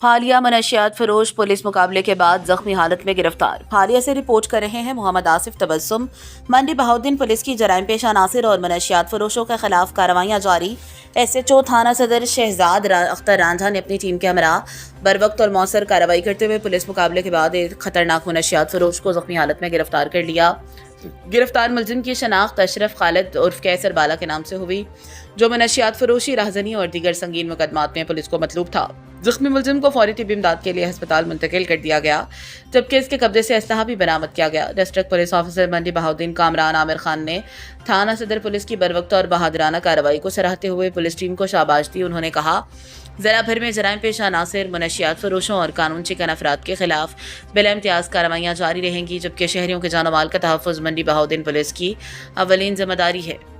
حالیہ منشیات فروش پولیس مقابلے کے بعد زخمی حالت میں گرفتار۔ حالیہ سے رپورٹ کر رہے ہیں محمد آصف تبسم۔ منڈی بہاؤالدین پولیس کی جرائم پیشہ عناصر اور منشیات فروشوں کے خلاف کارروائیاں جاری۔ ایس ایچ او تھانہ صدر شہزاد اختر رانجھا نے اپنی ٹیم کے ہمراہ بروقت اور مؤثر کارروائی کرتے ہوئے پولیس مقابلے کے بعد ایک خطرناک منشیات فروش کو زخمی حالت میں گرفتار کر لیا۔ گرفتار ملزم کی شناخت اشرف خالد عرف کیسر بالا کے نام سے ہوئی، جو منشیات فروشی، راہزنی اور دیگر سنگین مقدمات میں پولیس کو مطلوب تھا۔ زخمی ملزم کو فوری طبی امداد کے لیے ہسپتال منتقل کر دیا گیا، جبکہ اس کے قبضے سے اسلحہ بھی برآمد کیا گیا۔ ڈسٹرکٹ پولیس آفیسر منڈی بہاؤالدین کامران عامر خان نے تھانہ صدر پولیس کی بروقت اور بہادرانہ کارروائی کو سراہتے ہوئے پولیس ٹیم کو شاباش دی۔ انہوں نے کہا، ضلع بھر میں جرائم پیشہ عناصر، منشیات فروشوں اور قانون شکن افراد کے خلاف بلا امتیاز کارروائیاں جاری رہیں گی، جبکہ شہریوں کے جان و مال کا تحفظ منڈی بہاؤالدین پولیس کی اولین ذمہ داری ہے۔